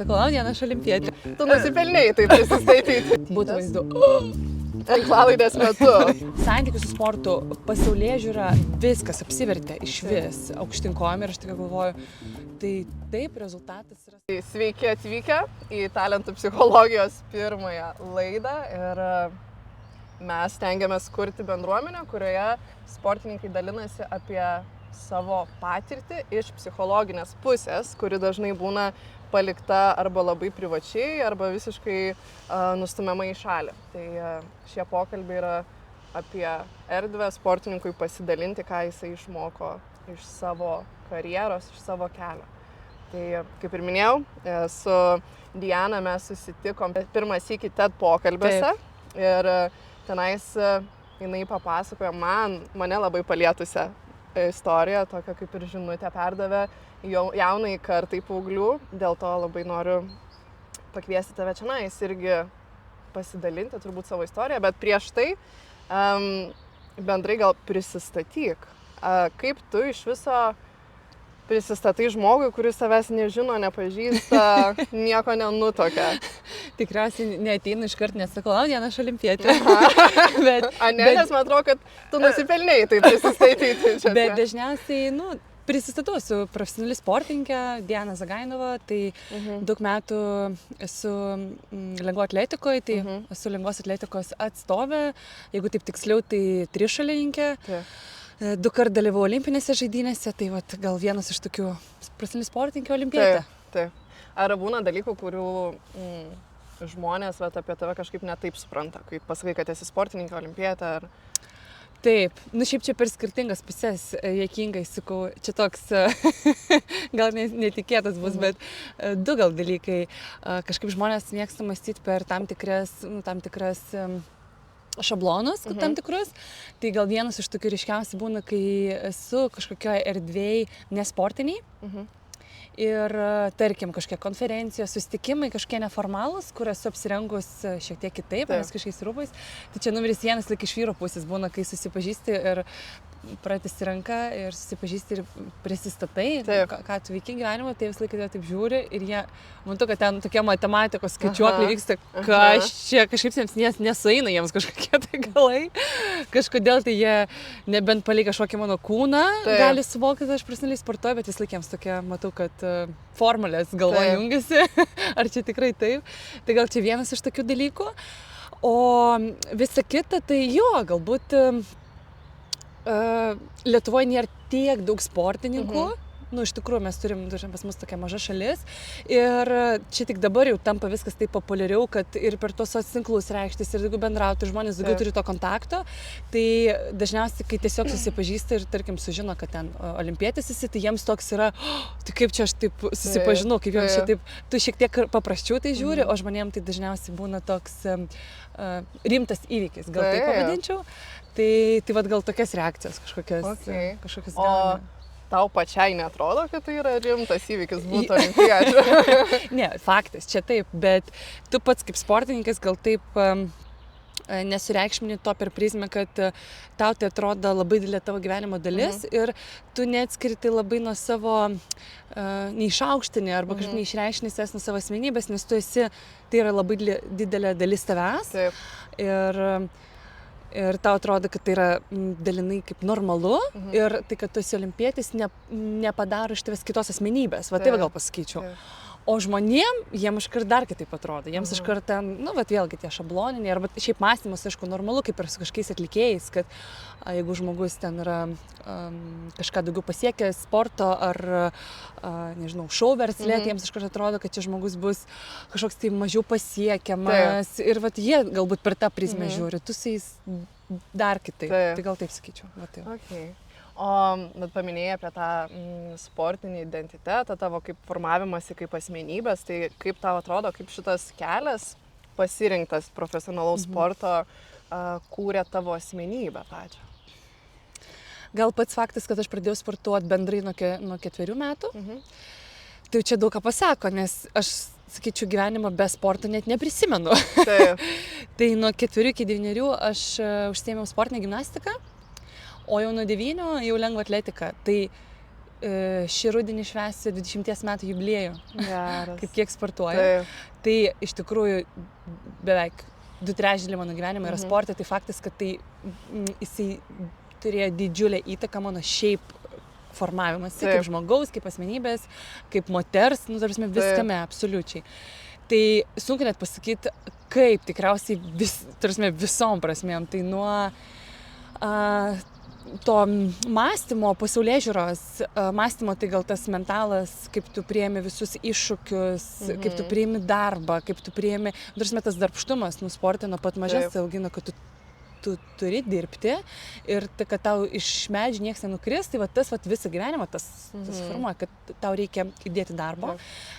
Sakau, Diana, aš olimpietė. Tu nusipelnėjai taip prisistatyti. Būtų vaizdu. Tinklalaidės metu. Santykių su sportu, pasaulėžiūra, viskas apsivertė iš vis aukštinkojom ir aš tik galvoju, tai taip rezultatas yra. Sveiki atvykę į Talentų psichologijos pirmąją laidą ir mes stengiamės kurti bendruomenę, kurioje sportininkai dalinasi apie savo patirtį iš psichologinės pusės, kuri dažnai būna palikta arba labai privačiai, arba visiškai nustumiama į šalį. Tai šie pokalbiai yra apie erdvę sportininkui pasidalinti, ką jisai išmoko iš savo karjeros, iš savo kelio. Tai kaip ir minėjau, su Diana mes susitikom pirmą sykį TED pokalbiuose. Taip. Ir tenais jinai papasakojo mane labai palietusią istoriją, tokią kaip ir žinutę perdavė jaunai kartai paauglių. Dėl to labai noriu pakviesti tave čionais irgi pasidalinti turbūt savo istoriją, bet prieš tai bendrai gal prisistatyk. Kaip tu iš viso prisistatai žmogui, kuris savęs nežino, nepažįsta, nieko nenutuokia? Tikriausiai neateinu iškart, nesakau, Diana, aš olimpietė. Nes man atrodo, kad tu nusipelnėjai taip prisistatyti. Bet dažniausiai, prisistatau, esu profesionali sportininkė, Diana Zagainova, tai daug metų esu lengvo atletikoje, tai esu lengvos atletikos atstovė, jeigu taip tiksliau, tai trišalininkė. 2 kart dalyvau olimpinėse žaidynėse, tai gal vienas iš tokių profesionali sportininkė olimpietė. Taip. Ar būna dalykų, kurių žmonės apie tave kažkaip netaip supranta, kai pasakai, kad esi sportininkė olimpietė? Taip, šiaip čia per skirtingas pusės, juokingai sakau, čia toks gal netikėtas bus, bet 2 gal dalykai. Kažkaip žmonės mėgsta mąstyti per tam tikras šablonus, tam tikrus. Tai gal vienas iš tokių ryškiausių būna, kai esu kažkokioje erdvėje nesportiniai. Ir tarkim kažkokie konferencijos, susitikimai, kažkokie neformalūs, kur esu apsirengus šiek tiek kitaip, nes kažkokiais rūbais. Tai čia numeris 1 lyg iš vyro pusės būna, kai susipažįsti ir pratęsti ranką ir susipažįsti ir prisistatai, ką tu veiki gyvenimą, tai visą laiką taip žiūri ir jie, matau, kad ten tokie matematikos skaičiuokliai vyksta, kas čia kažkaip nesueina jiems kažkokie tai galai. Kažkodėl tai jie nebent palei kažkokį mano kūną gali suvokti, kad aš profesionaliai sportuoju, bet vis laik jiems tokia, matau, kad formulės galvoje jungiasi, ar čia tikrai taip. Tai gal čia vienas iš tokių dalykų. O visa kita, tai galbūt Lietuvoje nėra tiek daug sportininkų. Iš tikrųjų, mes turim pas mus tokia maža šalis ir čia tik dabar jau tampa viskas taip populiariau, kad ir per tos tinklus reikštis ir daugiau bendrauti, žmonės daugiau turi to kontakto. Tai dažniausiai, kai tiesiog susipažįsta ir, tarkim, sužino, kad ten olimpietis esi, tai jiems toks yra, tai kaip čia aš taip susipažinau, kaip jiems čia taip, tu šiek tiek paprasčiau tai žiūri, o žmonėms tai dažniausiai būna toks rimtas įvykis, gal taip pavadinčiau. Tai gal tokias reakcijas kažkokias gauna. Tau pačiai neatrodo, kad tai yra rimtas įvykis būti olimpietė? Ne, faktas, čia taip, bet tu pats kaip sportininkas gal taip nesureikšmini to per prizmę, kad tau tai atrodo labai didelė tavo gyvenimo dalis ir tu neatskirti labai nuo savo neišaukštini arba kažkaip neišreiškini savęs nuo savo asmenybės, nes tu esi, tai yra labai didelė dalis tavęs. Taip. Ir tau atrodo, kad tai yra dalinai kaip normalu ir tai, kad tu esi olimpietis, nepadaro iš tavęs kitos asmenybės. Taip gal pasakyčiau. O žmonėm, jiems iškart dar kitaip atrodo. Jiems iškart ten, vėlgi tie šabloniniai, arba šiaip mąstymas, aišku, normalu, kaip ir su kažkokiais atlikėjais, kad jeigu žmogus ten yra kažką daugiau pasiekęs sporto ar, nežinau, šou verslė, jiems iškart atrodo, kad čia žmogus bus kažkoks tai mažiau pasiekiamas. Ir jie galbūt per tą prizmę žiūri, tu su jais dar kitaip. Tai gal taip sakyčiau. Okay. Bet paminėjai apie tą sportinį identitetą, tavo kaip formavimąsi kaip asmenybės, tai kaip tau atrodo, kaip šitas kelias pasirinktas profesionalaus sporto kūrė tavo asmenybę pačią? Gal pats faktas, kad aš pradėjau sportuoti bendrai nuo 4 metų, tai čia daug ką pasako, nes aš, sakyčiau, gyvenimą be sporto net neprisimenu. Tai nuo 4 iki 9 aš užsiėmiau sportinę gimnastiką, o jau nuo 9 jau lengva atletika. Tai šį rudenį švęsiu 20 metų jubiliejų, Geras. kiek sportuoju. Taip. Tai iš tikrųjų beveik 2/3 mano gyvenimo yra sporte, tai faktas, kad tai jisai turėjo didžiulę įtaką mano šiaip formavimąsi, kaip žmogaus, kaip asmenybės, kaip moters, nu, tarsi viskame, absoliučiai. Tai sunku net pasakyti, kaip tikriausiai visom prasmėm. Tai nuo to mąstymo, pasaulėžiūros mąstymo, tai gal tas mentalas, kaip tu priimi visus iššūkius, kaip tu priimi darbą, kaip tu priimi, tas darbštumas, nu, sporte nuo pat mažens augina, kad tu turi dirbti ir tai, kad tau iš medžių nieks nenukris, tai va, tas va, visą gyvenimą tas formuoja, kad tau reikia įdėti darbo.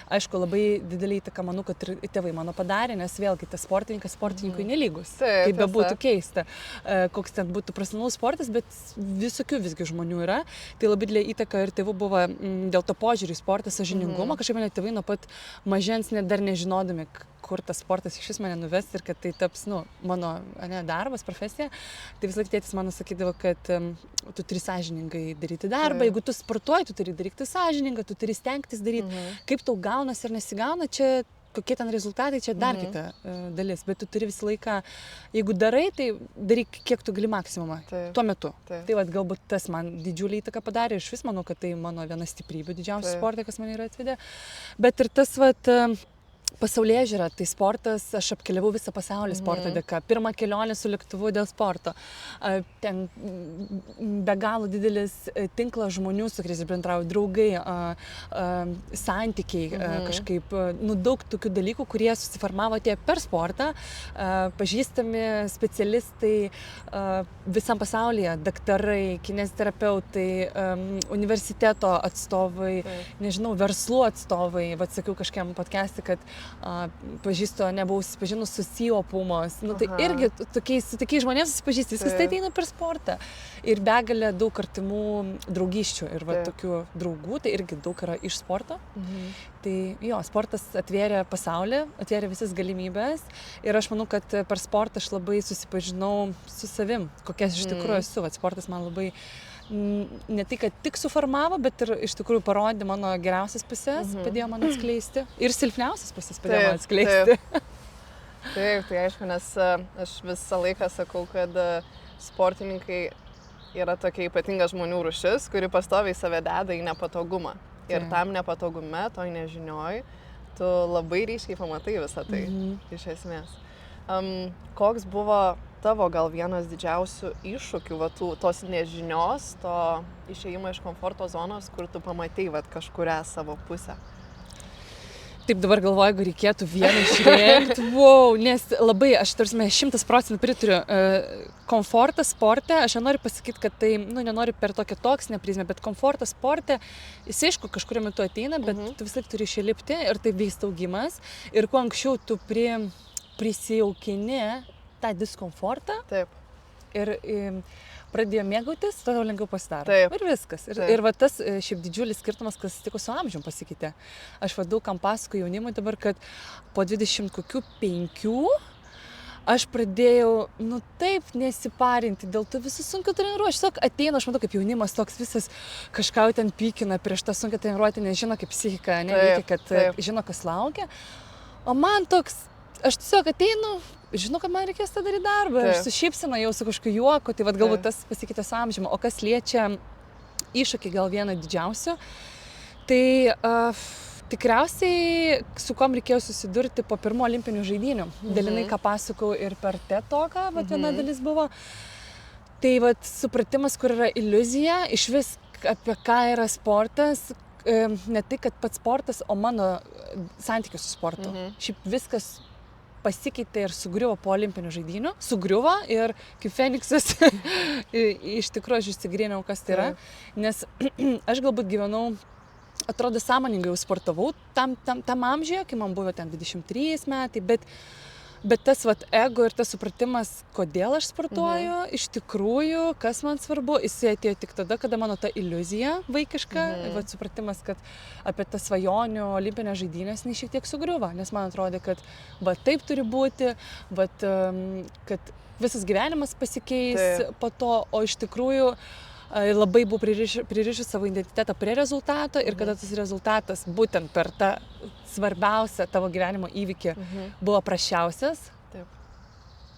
Aišku, labai didelį įtaką, manau, kad ir tėvai mano padarė, nes vėlgi tas sportininkas sportininkui nelygus. Tai bebūtų keista, koks ten būtų profesionalus sportas, bet visokių visgi žmonių yra. Tai labai didelį įtaką ir tėvų buvo dėl to požiūrį į sportą, sąžiningumo. Kažkaip mane tėvai nuo pat mažens net dar nežinodami, kur tas sportas iš vis mane nuves ir kad tai taps, nu, mano darbas, profesija. Tai vis laik tėtis mano sakydavo, kad tu turi sąžiningai daryti darbą. Jeigu tu sportuoji, tu turi daryti sąžiningą, tu turi stengtis daryti. Kaip tau gaunasi ar nesigauna, čia kokie ten rezultatai, čia dar kita dalis. Bet tu turi visą laiką, jeigu darai, tai daryk kiek tu gali maksimumą tuo metu. Tai vat, galbūt tas man didžiulį įtaką padarė ir iš vis manau, kad tai mano viena stiprybių didžiausia sporte, kas mane yra atvedė. Bet ir tas vat pasaulėžiūra, tai sportas, aš apkeliavau visą pasaulį sporto dėka. Pirmą kelionę su lėktuvu dėl sporto. Ten be galo didelis tinklas žmonių, su kuriais bendrauju, draugai, santykiai, kažkaip, nu, daug tokių dalykų, kurie susiformavo tie per sportą, pažįstami specialistai visam pasaulyje, daktarai, kineziterapeutai, universiteto atstovai, nežinau, verslų atstovai. Vat sakiau kažkiam podcast'e, kad pažįstu, nebuvau susipažinus su CEO Pumos. Nu, tai irgi su tokiais žmonėmis susipažįsti. Viskas tai ateina per sportą. Ir begalė daug artimų draugysčių. Ir va, tokių draugų, tai irgi daug yra iš sporto. Tai jo, sportas atvėrė pasaulį, atvėrė visas galimybės. Ir aš manau, kad per sportą aš labai susipažinau su savim, kokias iš tikrųjų esu. Vat sportas man labai ne tai, kad tik suformavo, bet ir iš tikrųjų parodė mano geriausias puses, padėjo man atskleisti. Ir silpniausias puses padėjo man atskleisti. Taip, tai aišku, nes aš visą laiką sakau, kad sportininkai yra tokia ypatinga žmonių rūšis, kuri pastoviai save deda į nepatogumą. Ir tam nepatogume, toj nežinioj, tu labai ryškiai pamatai visą tai, iš esmės. Koks buvo tavo gal vienas didžiausių iššūkių, va, tos nežinios, to išėjimo iš komforto zonos, kur tu pamatei va, kažkurią savo pusę? Taip dabar galvoju, jeigu reikėtų vieną išrinkti, wow, nes labai, aš tarsi 100% pritariu, komfortas sporte, aš nenoriu pasakyti, kad tai, nu, nenoriu per tokią toksinę prizmę, bet komfortas sporte, jis aišku kažkuriuo metu ateina, bet tu vis laik turi išlipti ir tai vyksta augimas. Ir kuo anksčiau tu prisijaukini tą diskomfortą ir pradėjo mėgautis, todėl lengviau pasidaro. Ir viskas. Ir va tas šiaip didžiulis skirtumas, kas atsitiko su amžium pasikeitė. Aš va daug kam pasakoju jaunimui dabar, kad po 25 aš pradėjau, nu taip, nesiparinti dėl tų visų sunkių treniruočių. Tiesiog ateina, aš matau, kaip jaunimas toks visas kažką ten pykina prieš tą sunkią treniruotę, nežino kaip psichika, neveikia, kad žino, kas laukia. O man toks, aš tiesiog ateinu, žinau, kad man reikės tą daryti darbą. Aš su šypsena jau su kažkokiu juoku, tai vat galbūt tas pasikeitė su amžiumi. O kas liečia iššūkį gal vieną didžiausių, tai tikriausiai su kuom reikėjo susidurti po pirmo olimpinių žaidynių. Dalinai, ką pasakau ir per TED Talką, vat viena dalis buvo. Tai vat supratimas, kur yra iliuzija, iš vis apie ką yra sportas, ne tai, kad pats sportas, o mano santykis su sportu. Šiaip viskas pasikeitė ir sugriuvo po olimpinių žaidynių. Sugriuvo ir kaip Feniksas iš tikrųjų aš išsigryniau, kas tai yra. Nes aš galbūt gyvenau, atrodo, sąmoningai jau sportavau tam amžiuje, kai man buvo ten 23 metai, bet tas vat ego ir tas supratimas, kodėl aš sportuoju, iš tikrųjų, kas man svarbu, jisai atėjo tik tada, kada mano ta iliuzija vaikiška, vat supratimas, kad apie tą svajonių olimpinę žaidynės šiek tiek sugriuvo, nes man atrodė, kad va taip turi būti, vat, kad visas gyvenimas pasikeis po to, o iš tikrųjų labai buvau pririšus savo identitetą prie rezultato ir kada tas rezultatas būtent per tą svarbiausią tavo gyvenimo įvykį buvo prasčiausias,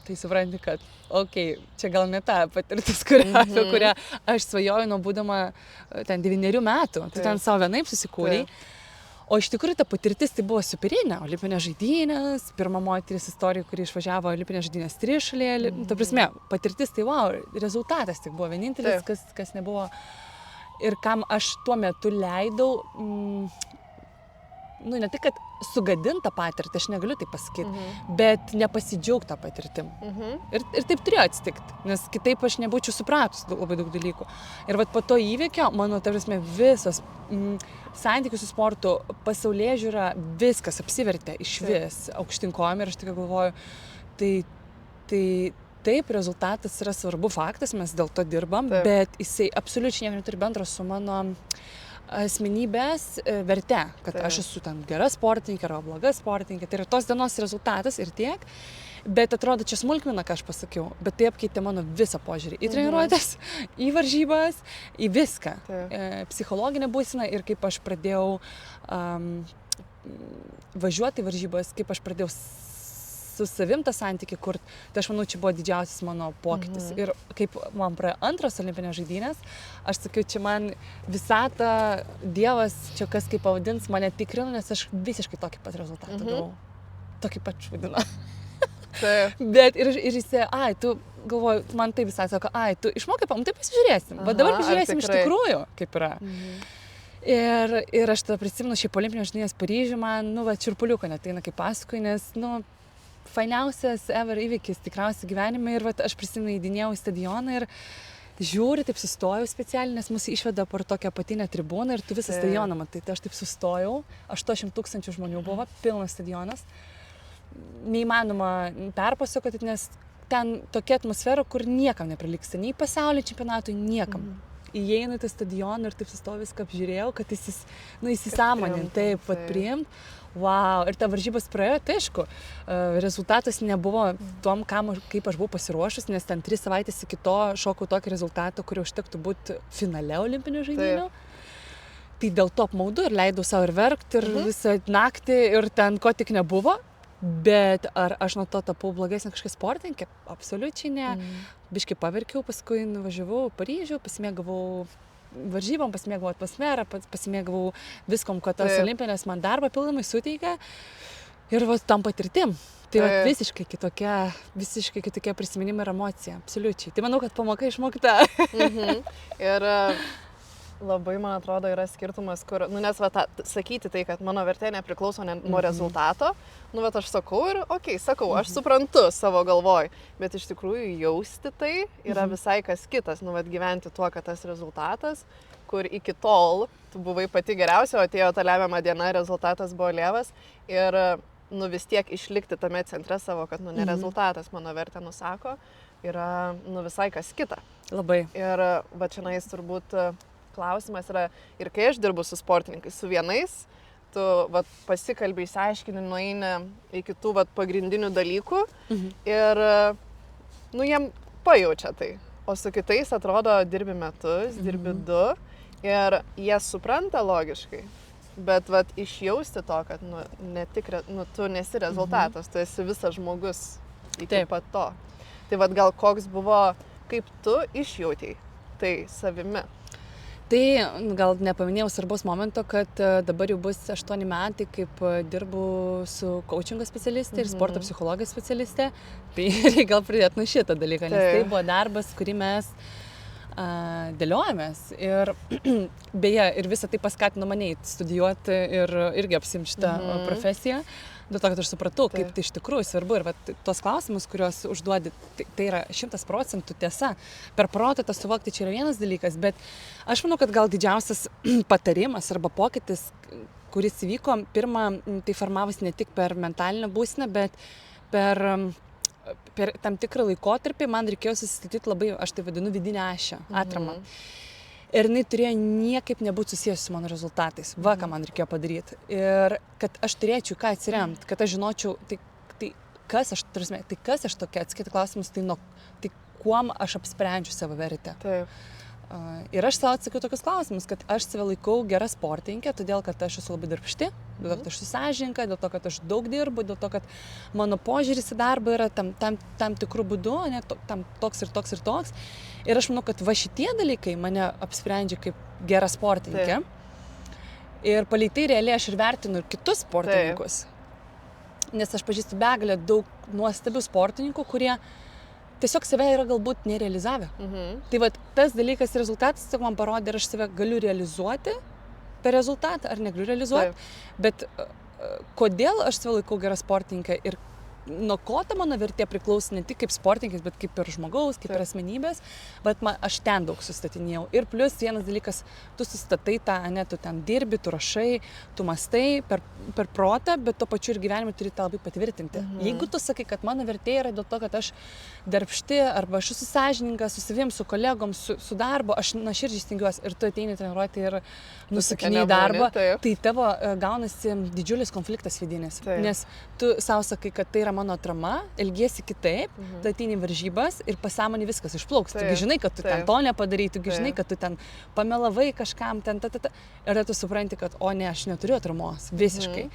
tai supranti, kad, čia gal ne ta patirtis, apie kurią aš svajoju nuo būdama ten 9 metų, tu ten savo vienaip susikūrei. O iš tikrųjų ta patirtis tai buvo superinė, olimpinės žaidynės, pirma moteris istorija, kuri išvažiavo olimpinės žaidynės trišalėje, ta prasme, patirtis tai rezultatas tik buvo vienintelis, kas nebuvo ir kam aš tuo metu leidau, ne tik, kad sugadintą patirtį, aš negaliu tai pasakyti, bet nepasidžiaugti tą patirtim. Ir taip turėjo atsitikti, nes kitaip aš nebūčiau supratus labai daug dalykų. Ir vat po to įvykio, mano, ta prasme, visos santykių su sportu, pasaulėžiūra, viskas apsivertė iš vis aukštyn kojom ir aš tik galvoju, tai taip, rezultatas yra svarbu faktas, mes dėl to dirbam, bet jisai absoliučiai nieko neturi bendro su mano asmenybės verte, kad aš esu ten gera sportininkė arba bloga sportininkė, tai yra tos dienos rezultatas ir tiek, bet atrodo čia smulkmena, ką aš pasakiau, bet tai apkeitė mano visą požiūrį į treniruotes, į varžybas, į viską, psichologinę būseną ir kaip aš pradėjau važiuoti į varžybas, kaip aš pradėjau su savim tą santykį kurt, tai aš manau, čia buvo didžiausias mano pokytis. Ir kaip man praėjo antros olimpinės žaidynės, aš sakiau, čia man visata, Dievas, čia kas kaip pavadins, mane tikrino, nes aš visiškai tokį pat rezultatą gavau. Tokį pat vadinu. Bet ir jisai, tu galvoju, man taip visai sako, tu išmokai, tai pasižiūrėsim. Bet dabar pasižiūrėsim iš tikrųjų, kaip yra. Ir aš tada prisimenu šiaip olimpinės žaidynės Paryžių, man, čirpuliuko neteina kaip paskui, nes, fainiausias ever įvykis tikriausiai gyvenime ir aš prisimenu įdinėjau į stadioną ir žiūri, taip sustojau specialiai, nes mus išveda per tokią apatinę tribūną ir tu visą stadioną matai, tai aš taip sustojau, 800 000 žmonių buvo, pilnas stadionas, neįmanoma perpasakoti, nes ten tokia atmosfera, kur niekam neprilygsta, nei pasaulio čempionatui, niekam. Įeinu į tą stadioną ir taip sustoju, viską apžiūrėjau, kad įsisąmonint, taip pat priimt. Wow, ir ta varžybos praėjo, tai aišku, rezultatas nebuvo tom, kaip aš buvau pasiruošus, nes ten 3 savaitės iki to šokau tokį rezultatą, kurį užtektų būti finale olimpinių žaidynių. Tai dėl to apmaudu ir leidau savo ir verkti ir visą naktį ir ten ko tik nebuvo. Bet ar aš nuo to tapau blogesnė kažkokia sportininkė? Absoliučiai ne. Biškai paverkiau, paskui nuvažiavau į Paryžių, pasimėgavau varžybom, pasimėgavau atmosferą, pasimėgavau viskom, kad tos olimpinės man dar papildomai suteikia. Ir tam patirtim. Tai visiškai kitokia prisiminimai ir emocija. Absoliučiai. Tai manau, kad pamoka išmokta. Ir labai, man atrodo, yra skirtumas, kur, nes sakyti tai, kad mano vertė nepriklauso nuo rezultato, aš sakau ir, sakau, aš suprantu savo galvoj, bet iš tikrųjų jausti tai yra visai kas kitas, gyventi tuo, kad tas rezultatas, kur iki tol tu buvai pati geriausia, o atėjo ta lemiama diena, rezultatas buvo lievas ir, vis tiek išlikti tame centre savo, kad, ne rezultatas mano vertę nusako, yra, visai kas kita. Labai. Ir, čionais turbūt klausimas yra, ir kai aš dirbu su sportininkais, su vienais, tu pasikalbi, išsiaiškini, nueini iki tų pagrindinių dalykų ir, jiem pajaučia tai. O su kitais atrodo, dirbi metus, dirbi 2 ir jie supranta logiškai, bet išjausti to, kad, tu nesi rezultatas, tu esi visas žmogus iki pat to. Tai gal koks buvo, kaip tu išjautei tai savimi? Tai gal nepaminėjau svarbos momento, kad dabar jau bus 8 metai, kaip dirbu su coachingo specialistė ir sporto psichologijos specialistė. Tai reikia gal pridėti nuo šitą dalyką, nes tai buvo darbas, kurį mes dėliojamės. Ir beje, ir visą tai paskatino mane studijuoti ir irgi apsiimti šitą profesiją. Dėl to, kad aš supratau, kaip tai iš tikrųjų svarbu ir tos klausimus, kuriuos užduodi, tai yra 100% tiesa. Per protą tą suvokti čia yra vienas dalykas, bet aš manau, kad gal didžiausias patarimas arba pokytis, kuris įvyko, pirmą, tai formavosi ne tik per mentalinę būseną, bet per tam tikrą laikotarpį man reikėjo susistatyti labai, aš tai vadinu, vidinę ašę, atramą. Ir jinai turėjo niekaip nebūti susijęs su mano rezultatais. Ką man reikėjo padaryti. Ir kad aš turėčiau ką atsiremti, kad aš žinočiau, tai kas aš tokia, atskirti klausimus, tai kuom aš apsprendžiu savo vertę. Taip. Ir aš savo atsakiau tokius klausimus, kad aš save laikau gera sportininkė, todėl kad aš esu labai darbšti, dėl to, kad aš esu sąžininga, dėl to, kad aš daug dirbu, dėl to, kad mano požiūris į darbą yra tam tikrų būdų, ne, toks ir toks ir toks. Ir aš manau, kad va šitie dalykai mane apsprendžia kaip gera sportininkė. Ir palei tai realiai aš ir vertinu ir kitus sportininkus. Nes aš pažįstu begalę daug nuostabių sportininkų, kurie tiesiog save yra galbūt nerealizavę. Tai va tas dalykas rezultatas tiesiog man parodė, ar aš save galiu realizuoti per rezultatą, ar negaliu realizuoti. Bet kodėl aš save laikau gera sportininkė ir nuo ko ta mano vertė priklauso ne tik kaip sportininkės, bet kaip ir žmogaus, kaip ir asmenybės, bet aš ten daug sustatinėjau. Ir plus vienas dalykas, tu sustatai tą, ne, tu ten dirbi, tu rašai, tu mastai per protą, bet tuo pačiu ir gyvenime turi tą labai patvirtinti. Jeigu tu sakai, kad mano vertė yra dėl to, kad aš darbšti, arba aš esu sąžininga su savim, su kolegom, su darbu, aš nuoširdžiai stengiuosi ir tu ateini treniruoti ir nusukinėjai darbą, tai tavo gaunasi didžiulis konfliktas vidinis. Nes tu savo sakai, kad tai yra mano atrama, elgiesi kitaip, tu ateini varžybas ir pasąmonė viskas išplauks. Tugi žinai, kad tu ten to nepadarai, tugi žinai, kad tu ten pamelavai kažkam, ir tu supranti, kad o ne, aš neturiu atramos, visiškai.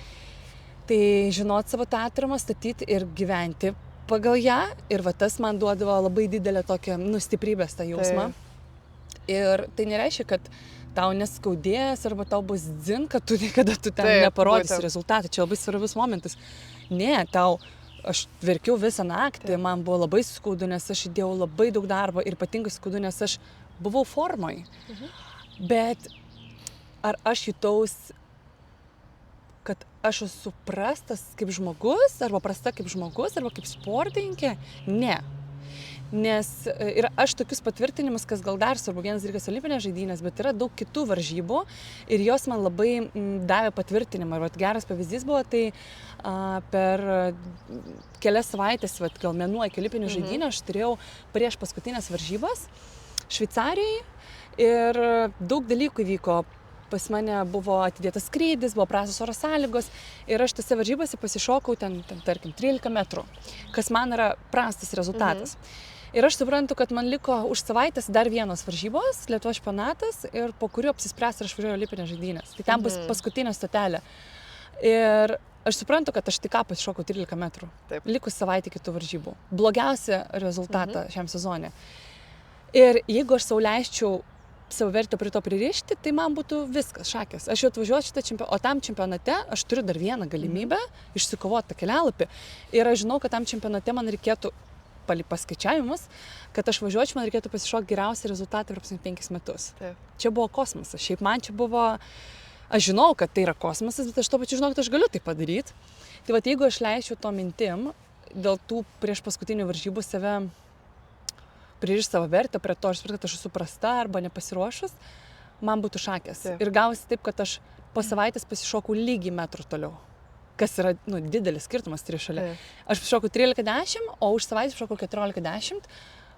Tai žinot savo tą atramą, statyti ir gyventi pagal ją, ir va tas man duodavo labai didelę tokią stiprybės tą jausmą. Ir tai nereiškia, kad tau neskaudės arba tau bus dzin, kad tu niekada ten neparodysi rezultatą. Čia labai svarbus momentas. Ne, aš verkiau visą naktį, man buvo labai skaudu, nes aš įdėjau labai daug darbo ir ypatingai skaudu, nes aš buvau formoj. Bet ar aš jutaus, kad aš esu prastas kaip žmogus, arba prasta kaip žmogus, arba kaip sportininkė? Ne. Nes ir aš tokius patvirtinimus, kas gal dar svarbu, vienas dalykas olimpinės žaidynės, bet yra daug kitų varžybų ir jos man labai davė patvirtinimą. Ir geras pavyzdys buvo, tai per kelias savaitės, gal mėnuo iki olimpinių žaidynių, aš turėjau prieš paskutinės varžybas Šveicarijoje ir daug dalykų vyko. Pas mane buvo atidėtas skrydis, buvo prastos oro sąlygos ir aš tose varžybose pasišokau ten tarkim 13 metrų, kas man yra prastas rezultatas. Ir aš suprantu, kad man liko už savaitės dar vienos varžybos, Lietuvos čempionatas, ir po kurių apsispręs ir aš važiuoju olimpinės žaidynės. Tai ten bus paskutinė stotelė. Ir aš suprantu, kad aš tik ką pasišokau 13 metrų. Likus savaitę kitų varžybų. Blogiausią rezultatą šiam sezone. Ir jeigu aš sau leisčiau savo vertę prie to pririšti, tai man būtų viskas, šakės. Aš jau atvažiuoju šitą čempionatą, o tam čempionate aš turiu dar vieną galimybę išsikovoti tą kelialapį. Ir aš žinau, kad tam čempionate man reikėtų, paskaičiavimus, kad aš važiuočiau, man reikėtų pasišokti geriausią rezultatą per 5 metus. Čia buvo kosmosas. Šiaip man čia buvo, aš žinau, kad tai yra kosmosas, bet aš to pačiu žinau, kad aš galiu tai padaryti. Tai vat jeigu aš leisčiau to mintim, dėl tų prieš paskutinių varžybų save pririšti savo vertę prie to, kad aš esu prasta arba nepasiruošus, man būtų šakės. Ir gausi taip, kad aš po savaitės pasišokau lygiai metrų toliau. Kas yra didelis skirtumas šalia. Aš pasišokau 13:10, o už savaitę pasišokau 14:10.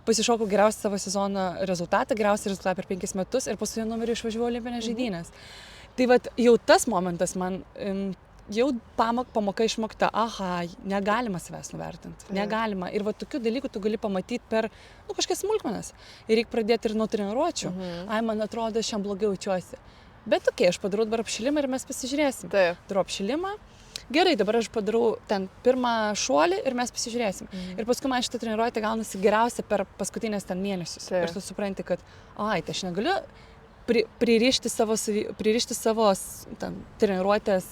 Pasišokau geriausią savo sezono rezultatą, geriausią rezultatą per 5 metus ir paskutiniu numeriu išvažiavau olimpinės žaidynės. Tai vat jau tas momentas man jau pamoka išmokta, negalima savęs nuvertinti, negalima. Ir va tokių dalykų tu gali pamatyti per kažkokias smulkmenas. Ir reikia pradėti ir nuo treniruočių. Man atrodo, šiandien blogiau jaučiuosi. Bet aš padarau dabar apšilimą ir mes pasižiūrėsim. Darau apšilimą. Gerai, dabar aš padarau ten pirmą šuolį ir mes pasižiūrėsim. Ir paskui man šitą treniruotę gaunasi geriausia per paskutinės ten mėnesius. Ir tu supranti, kad tai aš negaliu pririšti savo treniruotės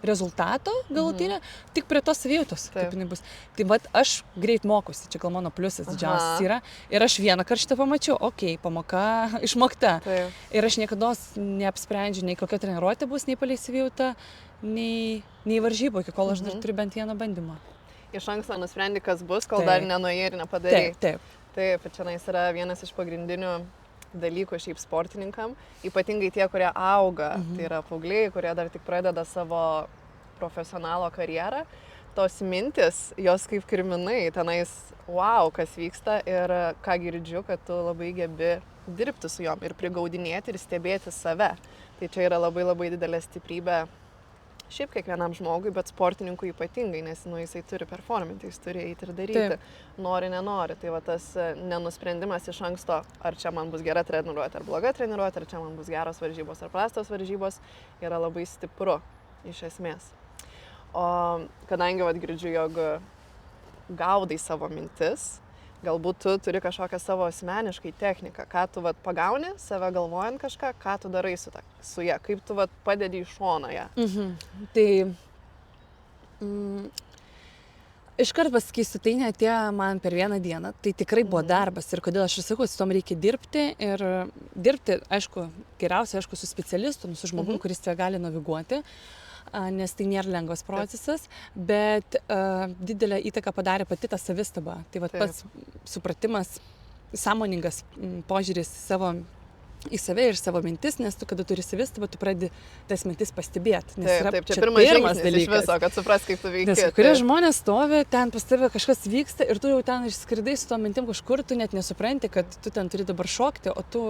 rezultato galutinio, tik prie tos savijautos, kaip jinai bus. Tai vat aš greit mokusi, čia gal mano pliusas didžiausias yra. Ir aš vieną kartą šitą pamačiau, pamoka išmokta. Ir aš niekados neapsprendžiu, nei kokia treniruotė bus, nei palei savijautą, nei varžybų, iki kol aš dar turiu bent vieną bandymą. Iš anksto nusprendi, kas bus, kol dar nenuėjai ir nepadarai. Taip, čia yra vienas iš pagrindinių dalykų šiaip sportininkam, ypatingai tie, kurie auga, tai yra paaugliai, kurie dar tik pradeda savo profesionalo karjerą, tos mintis, jos kaip kirminai, tenais, kas vyksta ir ką girdžiu, kad tu labai gebi dirbti su jom ir prigaudinėti ir stebėti save. Tai čia yra labai labai didelė stiprybė šiaip kiekvienam žmogui, bet sportininkui ypatingai, nes jisai turi performinti, jis turi eiti ir daryti, nori, nenori. Tai va tas nenusprendimas iš anksto, ar čia man bus gera treniruotė, ar bloga treniruotė, ar čia man bus geros varžybos, ar prastos varžybos, yra labai stipru iš esmės. O kadangi girdžiu, jog gaudai savo mintis, galbūt tu turi kažkokią savo asmeniškai techniką, ką tu pagauni save galvojant kažką, ką tu darai su ją, kaip tu padedi į šoną ją. Tai iškart pasakysiu, tai neatėjo man per vieną dieną, tai tikrai buvo darbas ir kodėl aš sakau, su tom reikia dirbti ir dirbti, aišku, geriausia, aišku, su specialistu, su žmogum, kuris tave gali naviguoti, nes tai nėra lengvas procesas, bet didelę įtaką padarė pati ta savistaba. Tai pats supratimas, sąmoningas požiūris į save ir savo mintis, nes tu, kada turi savistabą, tu pradedi tas mintis pastebėti. Taip, čia pirmas dalykas iš viso, kad supras, kaip tu veiki. Nes kurie žmonės stovi, ten pas tave kažkas vyksta ir tu jau ten išskridai su to mintim kažkur, tu net nesupranti, kad tu ten turi dabar šokti, o tu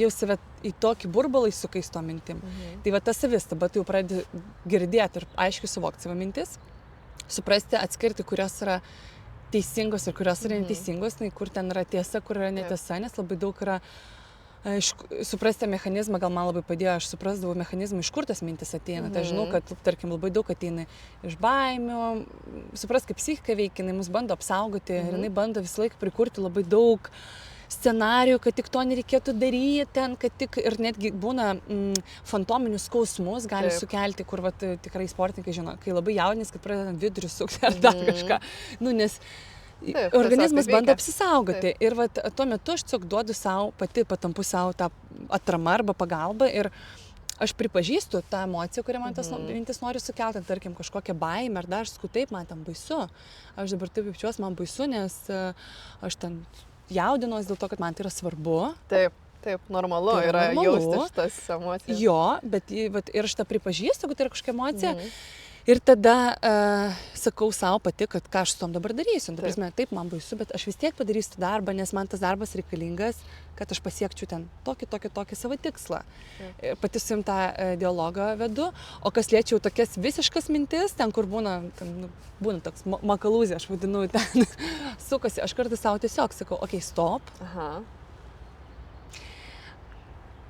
jau save į tokį burbalą įsukai su to mintim. Tai ta savistaba, tu jau pradedi girdėti ir aiškiai suvokti savo mintis, suprasti, atskirti, kurios yra teisingos ir kurios yra neteisingos, kur ten yra tiesa, kur yra netiesa, nes labai daug yra suprasti mechanizmą, gal man labai padėjo, aš suprasdavau mechanizmą, iš kur tas mintis ateina. Tai žinau, kad, tarkim, labai daug ateina iš baimių, supras, kaip psichika veikia, jinai mus bando apsaugoti ir jinai bando visą laiką prikurti labai daug scenarijų, kad tik to nereikėtų daryti, ten, kad tik ir netgi būna fantominius skausmus gali sukelti, kur tikrai sportininkai žino, kai labai jaudinis, kad pradeda vidurius sukti ar dar kažką. Nes organizmas bando apsisaugoti ir tuo metu aš tiesiog duodu savo, pati patampu savo tą atramą arba pagalbą ir aš pripažįstu tą emociją, kurią man tas mintis nori sukelti, tarkim, kažkokią baimę ar dar taip, man ten baisu. Aš dabar taip jaučiuosi, man baisu, nes aš ten jaudinuosi dėl to, kad man tai yra svarbu. Taip, normalu yra jausti šitas emocijas. Jo, bet ir aš tą pripažįstu, kad tai yra kažkokia emocija. Ir tada sakau savo pati, kad ką aš su tom dabar darysiu. Taip, man baisu, bet aš vis tiek padarysiu darbą, nes man tas darbas reikalingas, kad aš pasiekčiau ten tokį savo tikslą. Pati su jums tą dialogą vedu, o kas liečiau tokias visiškas mintis, ten kur būna toks makalūzė, aš vadinu, ten sukasi, aš kartais savo tiesiog sakau, stop.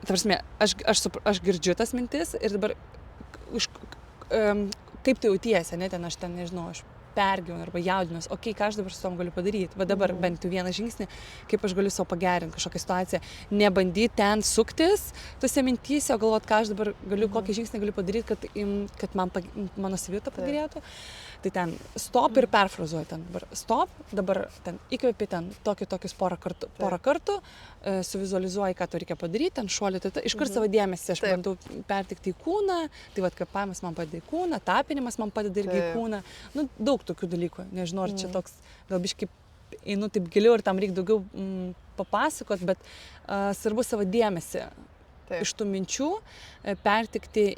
Aš girdžiu tas mintis ir dabar kaip tu jautiesi, ten aš ten nežinau, aš pergyvenu arba jaudinuosi, ką aš dabar su tom galiu padaryti. Dabar bent jau vieną žingsnį, kaip aš galiu savo pagerinti kažkokią situaciją. Nebandyti ten suktis tose mintyse, o galvoti, ką aš dabar galiu, kokį žingsnį galiu padaryti, kad mano savijauta pagerėtų. Tai ten stop ir perfrazuoju ten dabar. Stop, dabar ten įkvepi ten tokius porą kartų, suvizualizuoji, ką to reikia padaryti, ten šuolį, iškart savo dėmesį aš bandau pertikti į kūną, tai kvėpavimas man padeda į kūną, tapinimas man padeda irgi į kūną. Daug tokių dalykų, nežinau, ar čia toks, gal biškai einu taip giliau ir tam reikia daugiau papasakot, bet svarbu savo dėmesį iš tų minčių pertikti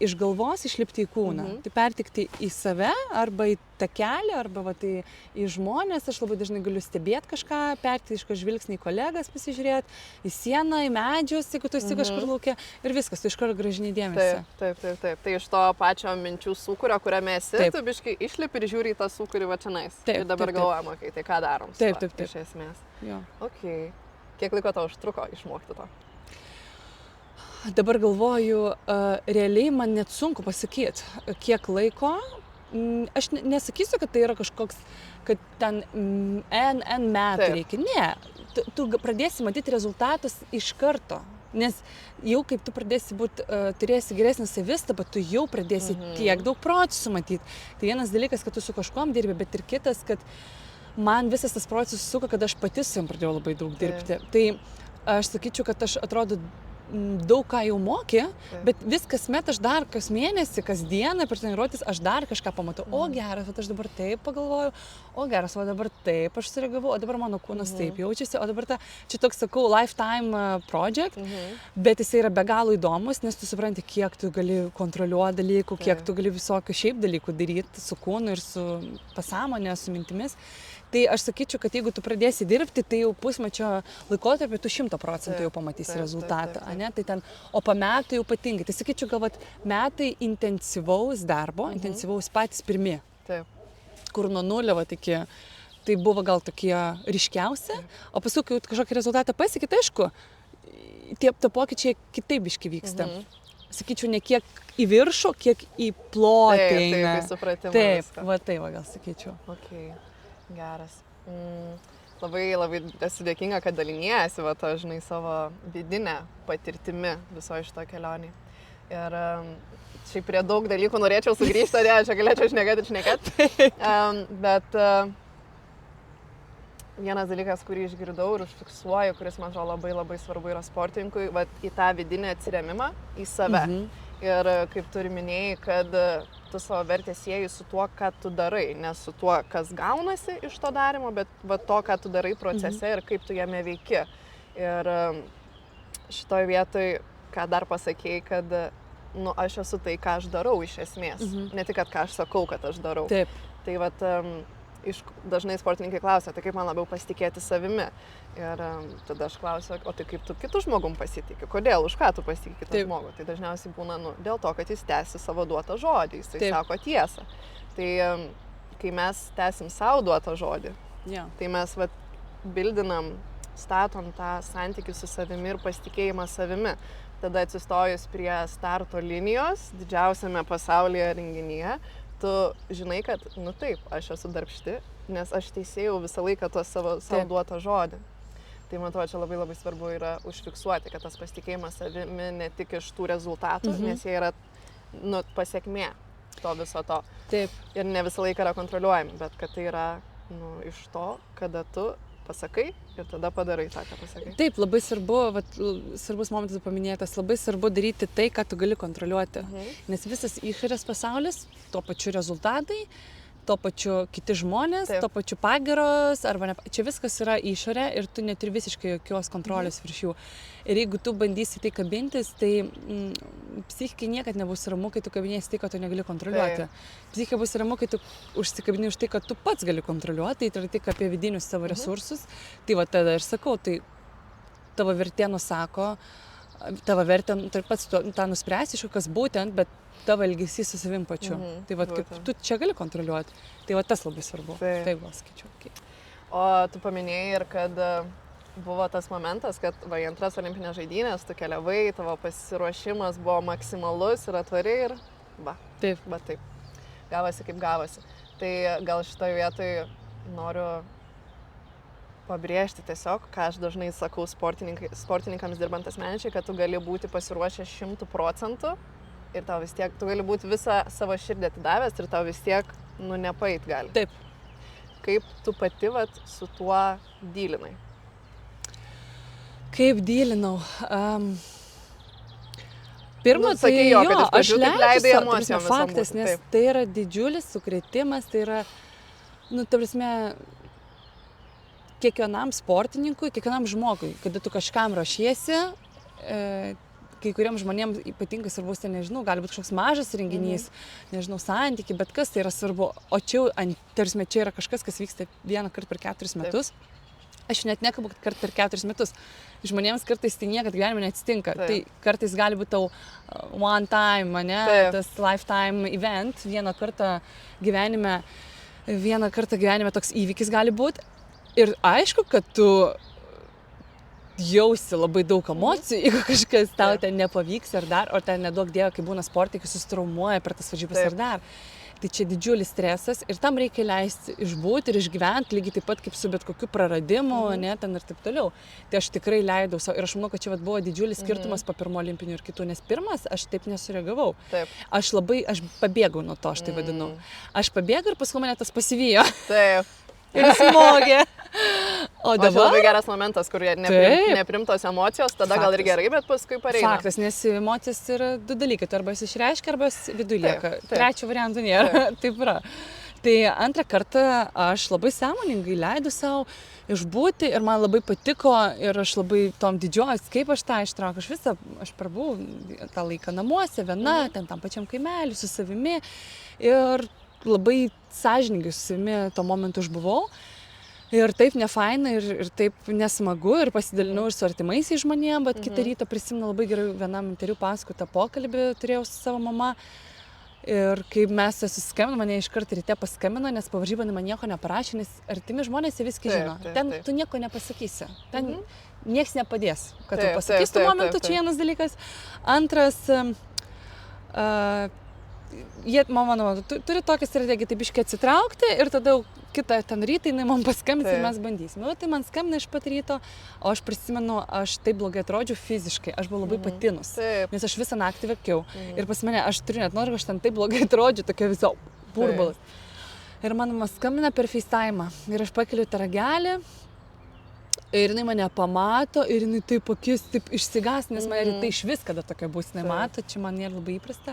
iš galvos, išlipti į kūną. Tai pertikti į save, arba į takelį, arba į žmonės. Aš labai dažnai galiu stebėti kažką, pertikti iš žvilgsnį į kolegas, pasižiūrėti, į sieną, į medžius, jeigu tu esi kažkur lauke, ir viskas, tu iš karto grąžini dėmesį. Taip. Tai iš to pačio minčių sūkurio, kuriame esi, tu biškai išlipi ir žiūri į tą sūkurį čionais. Ir dabar galvojam, tai ką darom su tuo, iš esmės. Kiek laiko tau užtruko išmokti to? Dabar galvoju, realiai man net sunku pasakyti, kiek laiko. Aš nesakysiu, kad tai yra kažkoks, kad ten N metų reikia. Ne, tu pradėsi matyti rezultatus iš karto. Nes jau kaip tu pradėsi turėsi geresnį savistabą, tu jau pradėsi tiek daug procesų matyti. Tai vienas dalykas, kad tu su kažkuom dirbi, bet ir kitas, kad man visas tas procesas suka, kad aš pati su jom pradėjau labai daug dirbti. Tai aš sakyčiau, kad aš atrodo daug ką jau mokė, bet viskas aš dar kas mėnesį, kas dieną per treniruotis, aš dar kažką pamatau. O geras, aš dabar taip pagalvoju, o geras, o dabar taip aš sureagavau, o dabar mano kūnas taip jaučiasi, o dabar čia toks, sakau, lifetime project, bet jis yra be galo įdomus, nes tu supranti, kiek tu gali kontroliuoti dalykų, kiek tu gali visokių šiaip dalykų daryti su kūnu ir su pasąmonė, su mintimis. Tai aš sakyčiau, kad jeigu tu pradėsi dirbti, tai jau pusmečio laikotarpį tu 100% jau pamatysi rezultatą. ne, tai ten, o po metų jau ypatingai. Tai sakyčiau, gal vat, metai intensyvaus darbo, intensyvaus patys pirmi, Taip. kur nuo nulio vat iki, tai buvo gal tokie ryškiausi, o paskui, kai kažkokį rezultatą pasiekė, tai aišku, tie pokyčiai kitaip biški vyksta. Sakyčiau, ne kiek į viršų, kiek į plotį. Taip, į supratimą. Taip, va tai va gal sakyčiau. Okay. Geras. Labai, labai esu dėkinga, kad daliniesi, va, to, žinai, savo vidinę patirtimi visoje šito kelionį. Ir šiaip prie daug dalykų norėčiau sugrįžti, čia galėčiau šnekėti. Bet vienas dalykas, kurį išgirdau ir užfiksuoju, kuris man atrodo labai labai svarbu yra sportininkui, va, į tą vidinį atsirėmimą į save. Ir kaip tu ir minėjai, kad tu savo vertę sieji su tuo, ką tu darai, ne su tuo, kas gaunasi iš to darimo, bet va, to, ką tu darai procese ir kaip tu jame veiki. Ir šitoj vietoj, ką dar pasakėjai, kad nu, aš esu tai, ką aš darau iš esmės. Ne tik, kad ką aš sakau, kad aš darau. Taip. Tai vat, dažnai sportininkai klausia, tai kaip man labiau pasitikėti savimi. Ir tada aš klausiu, o tai kaip tu kitų žmogum pasitikė? Kodėl? Už ką tu pasitikė kitą žmogų? Tai dažniausiai būna dėl to, kad jis tęsi savo duotą žodį, jis sako tiesą. Tai kai mes tęsim savo duotą žodį, tai mes bildinam, statom tą santykį su savimi ir pasitikėjimą savimi. Tada atsistojus prie starto linijos, didžiausiame pasaulyje renginyje, tu žinai, kad, taip, aš esu darbšti, nes aš teisėjau visą laiką tuos savo duotą žodį. Tai man atrodo, čia labai labai svarbu yra užfiksuoti, kad tas pasitikėjimas savimi ne tik iš tų rezultatų, nes jie yra pasiekmė to viso to. Taip. Ir ne visą laiką yra kontroliuojami, bet kad tai yra iš to, kada tu pasakai ir tada padarai tą, ką pasakai. Taip, labai svarbu, svarbus momentas paminėtas, labai svarbu daryti tai, ką tu gali kontroliuoti. Nes visas išorės pasaulis, tuo pačiu rezultatai, tuo pačiu kiti žmonės, tuo pačiu pagiros, arba ne, čia viskas yra išorė ir tu neturi visiškai jokios kontrolės virš jų. Ir jeigu tu bandysi tai kabintis, tai psichikai niekad nebus ramu, kai tu kabinėsi tai, ko tu negali kontroliuoti. Psichika bus ramu, kai tu užsikabini už tai, kad tu pats gali kontroliuoti, tai yra tik apie vidinius savo resursus. Tai va tada ir sakau, tai tavo vertė nusako, tavo vertė, tai pats tą nuspręsi iš kokios būtent, bet tavo elgesys su savim pačiu. Tai va, kaip tu čia gali kontroliuoti. Tai va tas labai svarbu. Taip, gal sakyčiau. O tu paminėjai ir kad buvo tas momentas, kad va, į antras olimpinės žaidynės tu keliavai, tavo pasiruošimas buvo maksimalus ir atvari ir va. Taip. Va taip. Gavosi kaip gavosi. Tai gal šitoje vietoje noriu pabrėžti tiesiog, ką aš dažnai sakau sportininkams dirbant asmeniškai, kad tu gali būti pasiruošęs 100% ir tau vis tiek, tu gali būti visą savo širdį atidavęs ir tau vis tiek, nepait gali. Taip. Kaip tu pati su tuo dylinai? Kaip dylinau? Pirma, tai sakei, jo, kad aš leidžiu emocijom faktas, nes tai yra didžiulis sukrėtimas, tai yra, ta prasme, kiekvienam sportininkui, kiekvienam žmogui, kada tu kažkam ruošiesi, kai kuriems žmonėms ypatingai svarbus, tai nežinau, gali būti kažkoks mažas renginys, nežinau, santykiai, bet kas tai yra svarbu. O čia, tarsi, čia yra kažkas, kas vyksta vieną kartą per 4 metus. Aš net nekalbu, kad kartą per 4 metus. Žmonėms kartais tai niekad gyvenime neatsitinka. Tai kartais gali būti tau one time, tas lifetime event, vieną kartą gyvenime toks įvykis gali būti. Ir aišku, kad tu jausi labai daug emocijų, jeigu kažkas tau ten nepavyks ar ten neduok Dieve, kai būna sportai, kai susitraumuoja per tas varžybas ar dar. Tai čia didžiulis stresas ir tam reikia leisti išbūti ir išgyventi lygiai taip pat kaip su bet kokiu praradimu, ten ir taip toliau. Tai aš tikrai leidau savo ir aš manau, kad čia buvo didžiulis skirtumas po pirmo olimpinių ir kitų, nes pirmas aš taip nesureagavau. Aš pabėgau nuo to, aš tai vadinu. Aš pabėgau ir paskui mane tas pasivijo. Taip. Ir smogė. O dabar labai geras momentas, kur neprimtos emocijos, tada gal ir gerai, bet paskui pareina. Faktas, nes emocijos yra du dalykai, tai arba jis išreiškia, arba viduje lieka. Trečio variantų nėra. Taip yra. Tai antrą kartą aš labai sąmoningai leidau savo išbūti ir man labai patiko ir aš labai tom didžiuojuosi, kaip aš tą ištraukiu. Aš prabuvau tą laiką namuose, viena, ten tam pačiam kaimeliu, su savimi ir labai sąžiningai su savimi tuo momentu išbuvau. Ir taip nefaina, ir taip nesmagu, ir pasidalinau ir su artimaisiais žmonėm, bet kitą rytą prisimenu labai gerai vienam interviu pasakotą pokalbį turėjau su savo mama. Ir kai mes susiskambino, mane iškart ryte paskambino, nes po varžybų man nieko neparašė, nes artimi žmonės jie viską žino. Ten tu nieko nepasakysi. Ten nieks nepadės, kad tu pasakysi tuo momentu, čia vienas dalykas. Antras, jie, mano, turi tokią strategiją, taip biškai atsitraukti ir tada kitą ten rytą jinai man paskambins ir mes bandysim. Tai man skambina iš pat ryto, o aš prisimenu, aš taip blogai atrodžiau fiziškai, aš buvau labai patinus, nes aš visą naktį verkiau. Ir pas mane, aš turiu net noriu, aš ten taip blogai atrodžiau, tokia viso burbulas. Ir man skambina per FaceTime ir aš pakeliu tą ragelį. Ir jinai mane pamato ir jinai taip akis, taip išsigas, nes mane rytai iš vis, kada tokia bus, jinai mato, čia man nėra labai įprasta.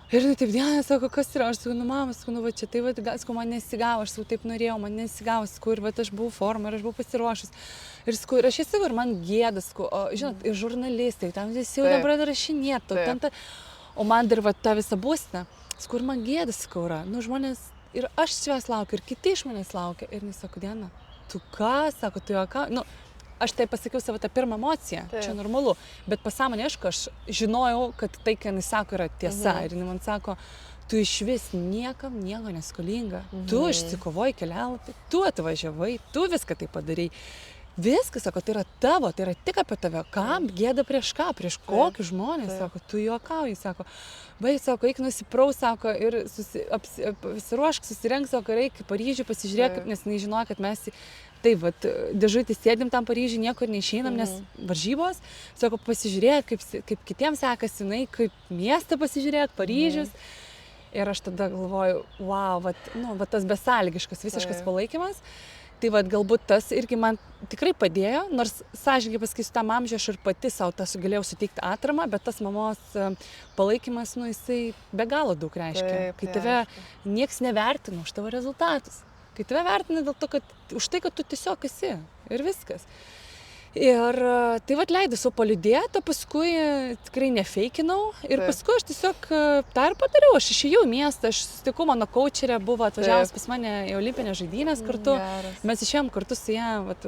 Ir jinai taip, Diana, sako, kas yra, aš sakau, mama, sakau, va čia, tai va, sakau, man nesigavo, aš sakau, taip norėjau, man nesigavo, sakau, ir va, aš buvau formą, ir aš buvau pasiruošus. Ir sakau, ir aš įsigau, ir man gėda, sakau, o, žinot, ir žurnalistai, tam visi jau dabar rašinėtų, o man dar va ta visa būsna, sakau, ir man gėda, sakau, yra, nu, žmonės, ir aš švęs laukiu, ir kiti iš manęs laukia, ir jinai sako, Diana, tu ką, sako, tu jo ką, nu, aš tai pasakiau savo tą pirmą emociją, čia normalu, bet pasąmonė, aišku, aš žinojau, kad tai, ką jinai sako, yra tiesa. Ir jinai man sako, tu iš vis niekam nieko neskolinga, tu išsikovoji kelialapį, tu atvažiavai, tu viską tai padarai. Viskas, sako, tai yra tavo, tai yra tik apie tave. Kam gėda prieš ką, prieš kokius žmonės, sako, tu juokauji, sako. Vai, sako, eik nusiprau, sako, ir pasiruošk, susirenk, sako, eik į Paryžių, pasižiūrėk, nes jinai žinojo, kad mes taip, vat, dėžutį sėdim tam Paryžiui, niekur neišeinam, nes varžybos, sako, pasižiūrėk, kaip kitiems sekasi, kaip miestą pasižiūrėk, Paryžius. Ir aš tada galvoju, wow, vat, nu, vat tas besąlygiškas, visiškas palaikymas. Tai vat, galbūt tas irgi man tikrai padėjo, nors sąžininkai pasakysiu, tam amžiui aš ir pati savo tą galėjau suteikti atramą, bet tas mamos palaikymas, nu, jisai be galo daug reiškia. Kai tave nieks nevertina už tavo rezultatus. Kai tave vertina dėl to, kad už tai, kad tu tiesiog esi ir viskas. Ir tai vat leidau savo paliudėti, o paskui tikrai nefeikinau ir paskui aš tiesiog tą ir padariau, aš išėjau į miestą, aš susitikau, mano kaučerė buvo atvažiavus pas mane į Olimpinės žaidynės kartu, mes išėjom kartu su ją vat,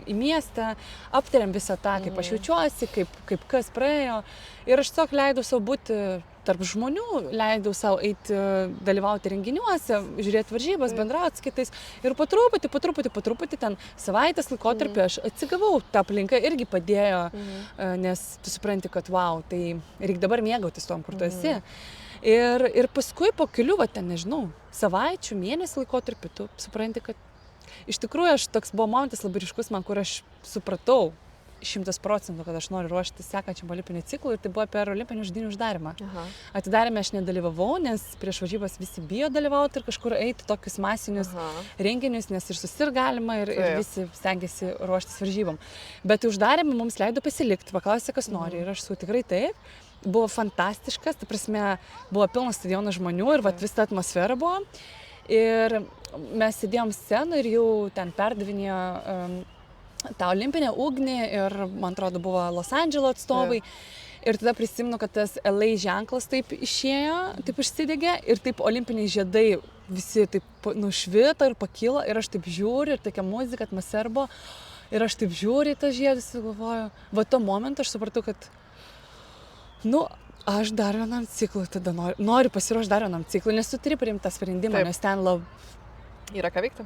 į miestą, aptarėm visą tą, kaip aš jaučiuosi, kaip kas praėjo ir aš tiesiog leidau savo būti tarp žmonių, leidau savo eiti, dalyvauti renginiuose, žiūrėti varžybas, bendrauti su kitais. Ir po truputį ten savaitės laikotarpį aš atsigavau, ta aplinka irgi padėjo, nes tu supranti, kad wow, tai reikia dabar mėgautis tom, kur tu esi. Ir paskui po kelių, va ten, nežinau, savaičių, mėnesį laikotarpį, tu supranti, kad iš tikrųjų toks buvo momentas labai ryškus man, kur aš supratau 100%, kad aš noriu ruoštis sekančiam olimpiniam ciklui ir tai buvo per olimpinių žaidynių uždarymą. Atidarymę aš nedalyvavau, nes prieš varžybas visi bijo dalyvauti ir kažkur eiti tokius masinius renginius, nes ir susirgt galima ir visi stengiasi ruoštis varžybom. Bet uždarymą mums leido pasilikti, paklausė, kas nori ir aš su tikrai taip. Buvo fantastiškas, ta prasme, buvo pilnas stadionas žmonių ir vat visa atmosfera buvo. Ir mes sėdėjom sceną ir jau ten perdavinėjo tą olimpinę ugnį ir, man atrodo, buvo Los Andželo atstovai. Ir tada prisimenu, kad tas LA ženklas taip išėjo, taip išsidegė ir taip olimpiniai žiedai visi taip nušvito ir pakilo ir aš taip žiūriu ir tokia muzika, atmosfera buvo. Ir aš taip žiūriu į tą žiedus ir galvoju, va to momentą aš supratau, kad, nu, aš dar vienam ciklui tada noriu pasiruošti dar vienam ciklui, nes tu turi priimti tą sprendimą, nes ten yra ką veikti.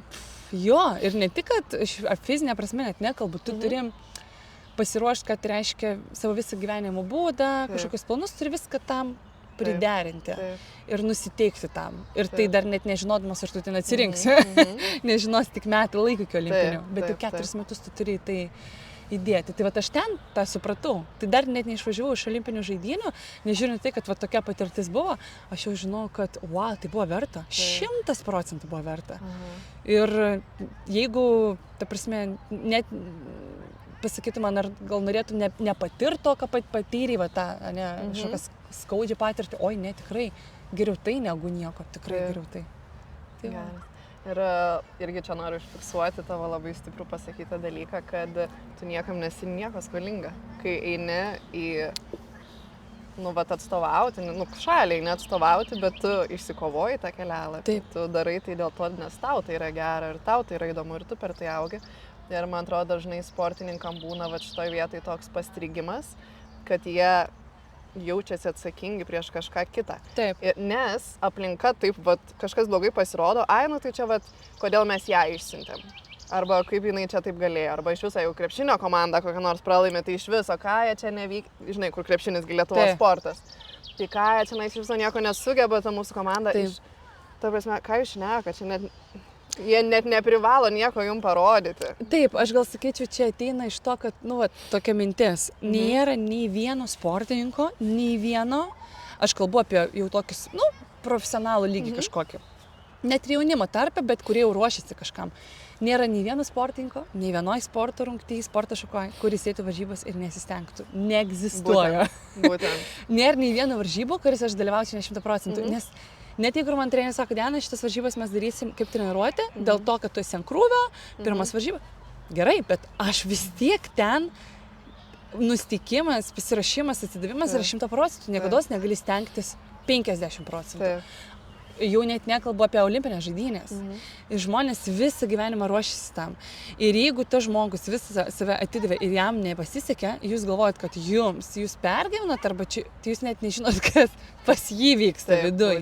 Jo, ir ne tik, kad fizinė prasme net nekalbu, tu turi pasiruošti, kad reiškia savo visą gyvenimo būdą, kažkokius planus, turi viską tam priderinti ir nusiteikti tam. Ir tai dar net nežinodamas, aš tu ten atsirinksiu, nežinos tik metų laiko iki olimpinių, bet jau 4 metus tu turi tai įdėti. Tai va aš ten tą supratau. Tai dar net neišvažiavau iš olimpinių žaidynių, nežiūrint tai, kad va tokia patirtis buvo, aš jau žinau, kad wow, tai buvo verta. 100% buvo verta. Ir jeigu, ta prasme, net pasakytų man, ar gal norėtų nepatirti to, ką patyrė, va tą, ne, kažkokias skaudžią patirtį, oi, ne, tikrai, geriau tai negu nieko, tikrai geriau tai. Tai va. Ir irgi čia noriu užfiksuoti tavo labai stiprų pasakytą dalyką, kad tu niekam nesi nieko skolinga. Kai eini į atstovauti, šaliai neatstovauti, bet tu išsikovoji tą kelialapį. Taip. Tu darai tai dėl to, nes tau tai yra gera ir tau tai yra įdomu ir tu per tai augi. Ir man atrodo, dažnai sportininkam būna šitoj vietoj toks pastrigimas, kad jie jaučiasi atsakingi prieš kažką kitą. Taip. Nes aplinka taip, kažkas blogai pasirodo, tai čia, kodėl mes ją išsiuntėm. Arba kaip jinai čia taip galėjo, arba iš viso jau krepšinio komanda kokią nors pralaimė, tai iš viso, ką jie čia žinai, kur krepšinis Lietuvos sportas. Tai ką jie čia iš viso nieko nesugeba, ta mūsų komanda. Ta prasme, ką jūs šneka, čia jie net neprivalo nieko jums parodyti. Taip, aš gal sakyčiau, čia ateina iš to, kad, tokia mintis. Nėra nei vieno sportininko, nei vieno, aš kalbu apie jau tokius, profesionalų lygį kažkokį. Net jaunimo tarpe, bet kurie jau ruošiasi kažkam. Nėra nei vieno sportininko, nei vienoj sporto rungtyje, sporto šakoje, kuris eitų varžybas ir nesistengtų. Neegzistuoja. Būtent. Nėra nei vieno varžybo, kuris aš dalyvaučiau ne 100%. Nes net jeigu man treneris sako, Diana, šitas varžybas mes darysim kaip treniruotę, dėl to, kad tu esi ant krūvio, pirmas varžybas. Gerai, bet aš vis tiek ten nusteikimas, pasirašymas, atsidavimas yra 100%. Niekados negali stengtis 50%. Jau net nekalbu apie olimpinės žaidynės. Žmonės visą gyvenimą ruošiasi tam. Ir jeigu tas žmogus visą save atidavė ir jam nepasisekė, jūs galvojat, kad jūs pergyvenat, arba čia, tai jūs net nežinot, kas pas jį vyksta viduj.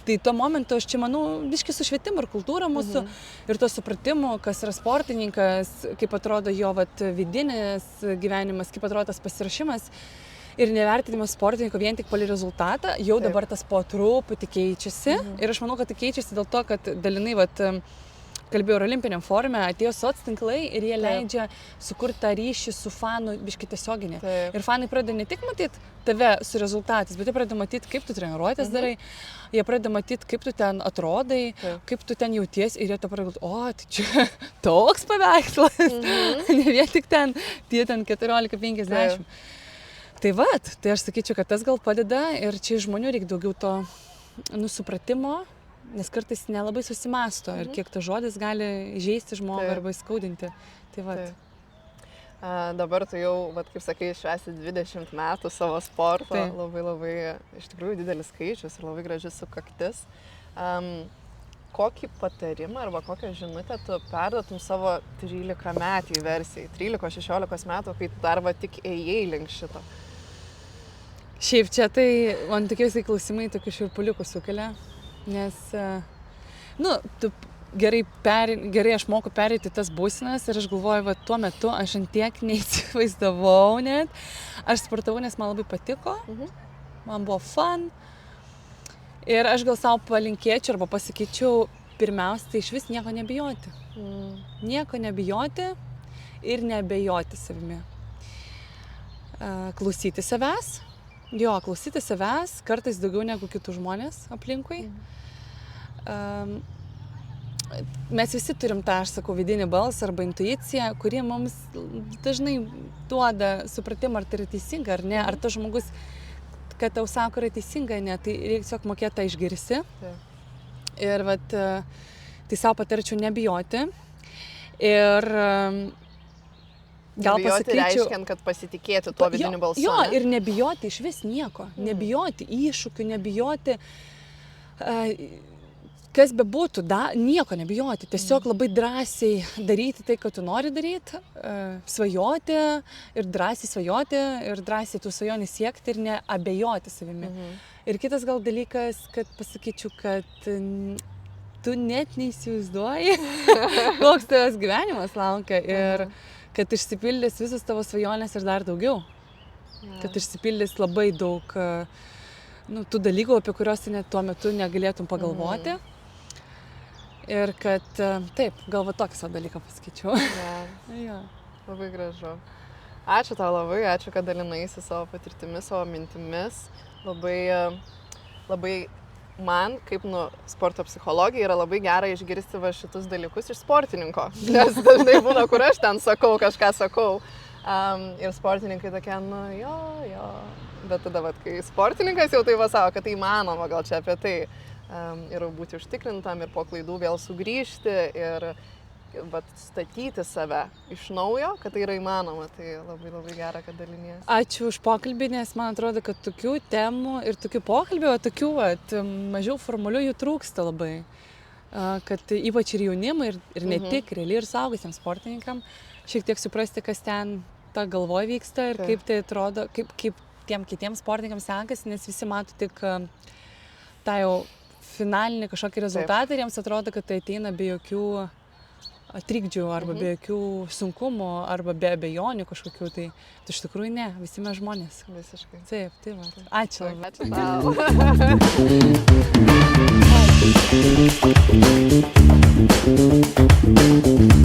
Tai tuo momentu aš čia manau, biškį su švietimu ir kultūra mūsų ir to supratimu, kas yra sportininkas, kaip atrodo jo vidinis gyvenimas, kaip atrodo tas pasirašymas. Ir nevertinimas sportininko vien tik pagal rezultatą, jau dabar tas po truputį keičiasi. Ir aš manau, kad tai keičiasi dėl to, kad dalinai, kalbėjau ir olimpiniam forume, atėjo soctinklai ir jie leidžia sukurti tą ryšį su fanų biškį tiesioginį. Ir fanai pradeda ne tik matyti tave su rezultatais, bet jie pradeda matyti, kaip tu treniruotės darai, jie pradeda matyti, kaip tu ten atrodai, kaip tu ten jauties ir jie to pradeda galvoti, tai čia toks paveikslas, ne vien tik ten, tie ten 14-50. Tai tai aš sakyčiau, kad tas gal padeda ir čia žmonių reikia daugiau to supratimo, nes kartais nelabai susimąsto ir kiek tas žodis gali žeisti žmogų arba įskaudinti. Tai Dabar tu jau, kaip sakai, švęsi 20 metų savo sporto, labai iš tikrųjų didelis skaičius ir labai graži sukaktis. Kokį patarimą arba kokią žinutę tu perduotum savo 13-metį versijai, 13-16 metų, kai dar tik ėjai link šito? Šiaip čia tai man tokiausiai klausimai tokių šiurpuliukų sukelia, nes, tu gerai aš moku pereiti tas būsenas ir aš galvoju, tuo metu aš ant tiek neįsivaizdavau net. Aš sportavau, nes man labai patiko, man buvo fun. Ir aš gal savo palinkėčiau arba pasakyčiau, pirmiausia, tai iš vis nieko nebijoti. Nieko nebijoti ir nebejoti savimi. Klausyti savęs. Klausyti savęs, kartais daugiau negu kitų žmonės aplinkui. Mes visi turim tą, aš sakau, vidinį balsą arba intuiciją, kurie mums dažnai duoda supratimą, ar tai yra teisinga ar ne, ar tas žmogus, kad tau sako, yra teisinga, ne, tai reikia tiesiog mokėti tą išgirsti. Ir tai savo patarčiau nebijoti. Ir gal pasakyčiau, reiškiant, kad pasitikėti tuo vidiniu balsu. Ir nebijoti iš vis nieko. Nebijoti iššūkių, nebijoti, kas bebūtų, nieko nebijoti. Tiesiog labai drąsiai daryti tai, ką tu nori daryti, svajoti ir drąsiai svajoti ir drąsiai tų svajonių siekti ir neabejoti savimi. Ir kitas gal dalykas, kad pasakyčiau, kad tu net neįsivaizduoji, koks tavęs gyvenimas laukia ir kad išsipildys visus tavo svajonės ir dar daugiau. Kad išsipildys labai daug tų dalykų, apie kuriuos net tuo metu negalėtum pagalvoti. Ir kad taip, gal tokį savo dalyką pasakyčiau. Labai gražu. Ačiū tau labai, ačiū, kad dalinaisi savo patirtimis, savo mintimis. Labai man, kaip sporto psichologija, yra labai gera išgirsti šitus dalykus iš sportininko. Nes dažnai būna, kur aš ten sakau, kažką sakau. Ir sportininkai tokie, jo. Bet tada, kai sportininkas jau tai sako, kad tai įmanoma, gal čia apie tai. Ir būti užtikrintam, ir po klaidų vėl sugrįžti, vat, statyti save iš naujo, kad tai yra įmanoma, tai labai labai gera, kad dalinies. Ačiū už pokalbį, nes man atrodo, kad tokių temų ir tokių pokalbių, tokių mažiau formalių jų trūksta labai. Kad ypač ir jaunimui, ir ne tik, realiai ir suaugusiems sportininkam, šiek tiek suprasti, kas ten ta galvoj vyksta ir kaip tai atrodo, kaip tiem kitiems sportininkams sekasi, nes visi mato tik tą jau finalinį kažkokį rezultatą ir jiems atrodo, kad tai ateina be jokių trikdžių arba be jokių sunkumų arba be abejonių kažkokių, tai iš tikrųjų ne, visi mes žmonės. Visiškai. Taip, tai va. Ačiū. Ačiū tau.